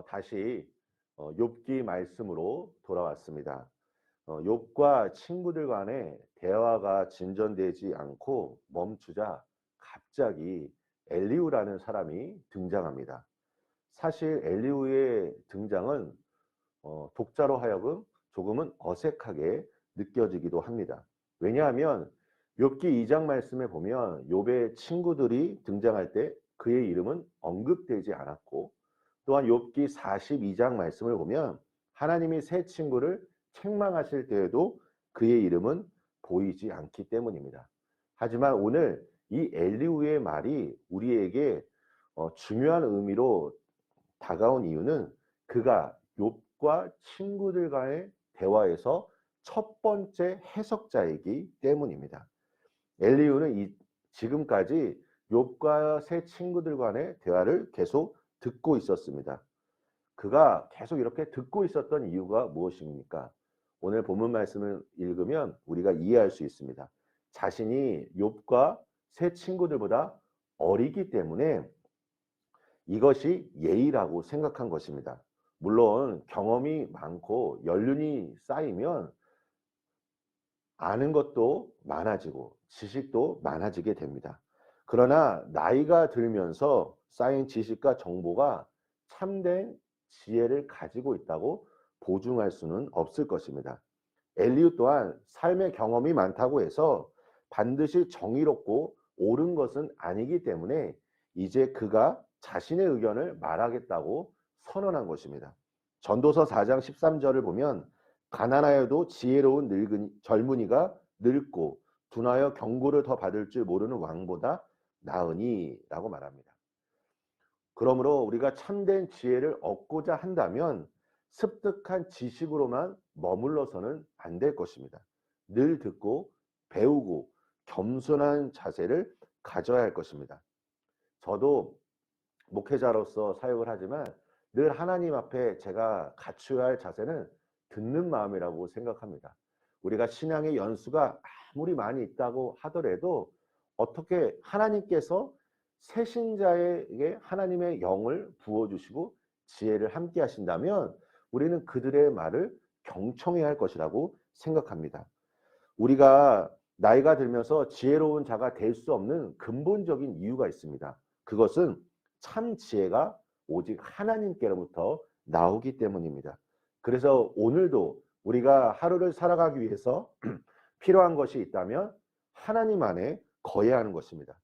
다시 욥기 말씀으로 돌아왔습니다. 욥과 친구들 간의 대화가 진전되지 않고 멈추자 갑자기 엘리후라는 사람이 등장합니다. 사실 엘리후의 등장은 독자로 하여금 조금은 어색하게 느껴지기도 합니다. 왜냐하면 욥기 2장 말씀에 보면 욥의 친구들이 등장할 때 그의 이름은 언급되지 않았고, 또한 욥기 42장 말씀을 보면 하나님이 새 친구를 책망하실 때에도 그의 이름은 보이지 않기 때문입니다. 하지만 오늘 이 엘리후의 말이 우리에게 중요한 의미로 다가온 이유는 그가 욥과 친구들과의 대화에서 첫 번째 해석자이기 때문입니다. 엘리후는 지금까지 욥과 새 친구들 간의 대화를 계속 듣고 있었습니다. 그가 계속 이렇게 듣고 있었던 이유가 무엇입니까? 오늘 본문 말씀을 읽으면 우리가 이해할 수 있습니다. 자신이 욥과 새 친구들보다 어리기 때문에 이것이 예의라고 생각한 것입니다. 물론 경험이 많고 연륜이 쌓이면 아는 것도 많아지고 지식도 많아지게 됩니다. 그러나 나이가 들면서 쌓인 지식과 정보가 참된 지혜를 가지고 있다고 보증할 수는 없을 것입니다. 엘리후 또한 삶의 경험이 많다고 해서 반드시 정의롭고 옳은 것은 아니기 때문에 이제 그가 자신의 의견을 말하겠다고 선언한 것입니다. 전도서 4장 13절을 보면 가난하여도 지혜로운 젊은이가 늙고 둔하여 경고를 더 받을 줄 모르는 왕보다 나으니 라고 말합니다. 그러므로 우리가 참된 지혜를 얻고자 한다면 습득한 지식으로만 머물러서는 안 될 것입니다. 늘 듣고 배우고 겸손한 자세를 가져야 할 것입니다. 저도 목회자로서 사역을 하지만 늘 하나님 앞에 제가 갖춰야 할 자세는 듣는 마음이라고 생각합니다. 우리가 신앙의 연수가 아무리 많이 있다고 하더라도 어떻게 하나님께서 새신자에게 하나님의 영을 부어주시고 지혜를 함께 하신다면 우리는 그들의 말을 경청해야 할 것이라고 생각합니다. 우리가 나이가 들면서 지혜로운 자가 될 수 없는 근본적인 이유가 있습니다. 그것은 참 지혜가 오직 하나님께로부터 나오기 때문입니다. 그래서 오늘도 우리가 하루를 살아가기 위해서 필요한 것이 있다면 하나님 안에 거해야 하는 것입니다.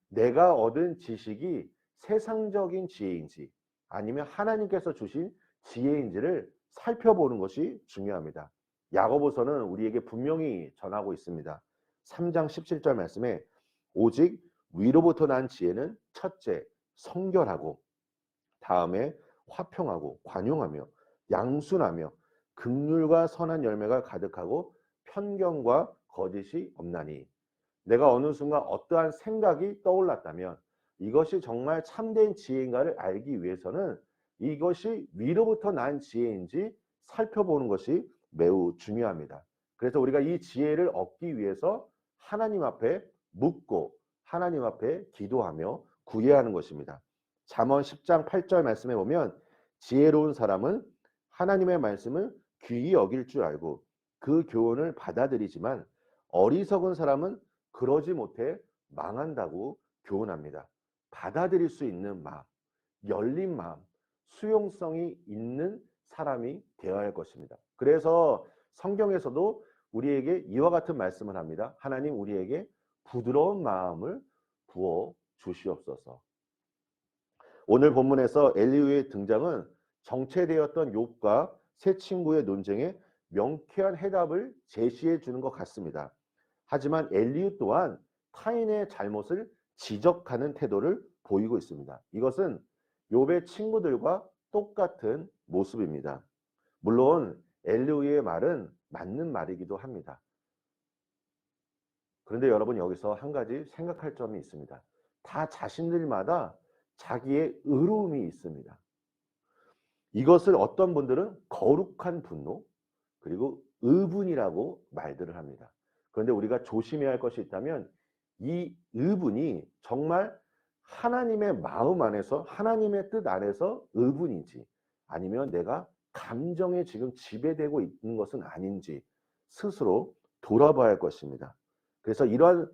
내가 얻은 지식이 세상적인 지혜인지 아니면 하나님께서 주신 지혜인지를 살펴보는 것이 중요합니다. 야고보서는 우리에게 분명히 전하고 있습니다. 3장 17절 말씀에 오직 위로부터 난 지혜는 첫째 성결하고 다음에 화평하고 관용하며 양순하며 긍휼과 선한 열매가 가득하고 편견과 거짓이 없나니. 내가 어느 순간 어떠한 생각이 떠올랐다면 이것이 정말 참된 지혜인가를 알기 위해서는 이것이 위로부터 난 지혜인지 살펴보는 것이 매우 중요합니다. 그래서 우리가 이 지혜를 얻기 위해서 하나님 앞에 묻고 하나님 앞에 기도하며 구해야 하는 것입니다. 잠언 10장 8절 말씀에 보면 지혜로운 사람은 하나님의 말씀을 귀히 여길 줄 알고 그 교훈을 받아들이지만 어리석은 사람은 그러지 못해 망한다고 교훈합니다. 받아들일 수 있는 마음, 열린 마음, 수용성이 있는 사람이 되어야 할 것입니다. 그래서 성경에서도 우리에게 이와 같은 말씀을 합니다. 하나님 우리에게 부드러운 마음을 부어 주시옵소서. 오늘 본문에서 엘리후의 등장은 정체되었던 욥과 새 친구의 논쟁에 명쾌한 해답을 제시해 주는 것 같습니다. 하지만 엘리후 또한 타인의 잘못을 지적하는 태도를 보이고 있습니다. 이것은 욥의 친구들과 똑같은 모습입니다. 물론 엘리후의 말은 맞는 말이기도 합니다. 그런데 여러분 여기서 한 가지 생각할 점이 있습니다. 다 자신들마다 자기의 의로움이 있습니다. 이것을 어떤 분들은 거룩한 분노 그리고 의분이라고 말들을 합니다. 그런데 우리가 조심해야 할 것이 있다면 이 의분이 정말 하나님의 마음 안에서 하나님의 뜻 안에서 의분인지 아니면 내가 감정에 지금 지배되고 있는 것은 아닌지 스스로 돌아봐야 할 것입니다. 그래서 이러한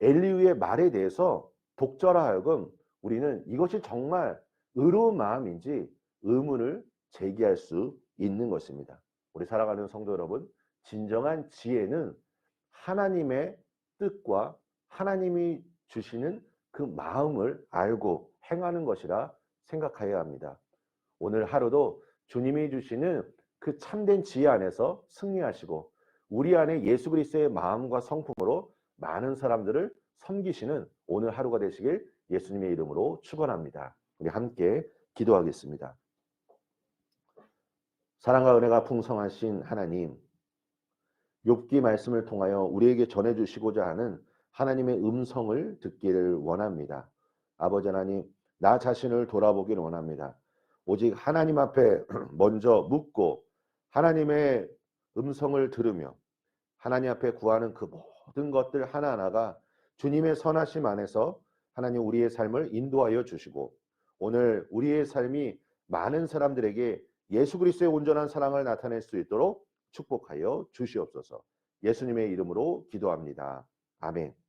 엘리후의 말에 대해서 독자라 하여금 우리는 이것이 정말 의로운 마음인지 의문을 제기할 수 있는 것입니다. 우리 살아가는 성도 여러분, 진정한 지혜는 하나님의 뜻과 하나님이 주시는 그 마음을 알고 행하는 것이라 생각해야 합니다. 오늘 하루도 주님이 주시는 그 참된 지혜 안에서 승리하시고 우리 안에 예수 그리스도의 마음과 성품으로 많은 사람들을 섬기시는 오늘 하루가 되시길 예수님의 이름으로 축원합니다. 우리 함께 기도하겠습니다. 사랑과 은혜가 풍성하신 하나님, 욥기 말씀을 통하여 우리에게 전해주시고자 하는 하나님의 음성을 듣기를 원합니다. 아버지 하나님, 나 자신을 돌아보기를 원합니다. 오직 하나님 앞에 먼저 묻고 하나님의 음성을 들으며 하나님 앞에 구하는 그 모든 것들 하나하나가 주님의 선하심 안에서 하나님 우리의 삶을 인도하여 주시고 오늘 우리의 삶이 많은 사람들에게 예수 그리스도의 온전한 사랑을 나타낼 수 있도록 축복하여 주시옵소서. 예수님의 이름으로 기도합니다. 아멘.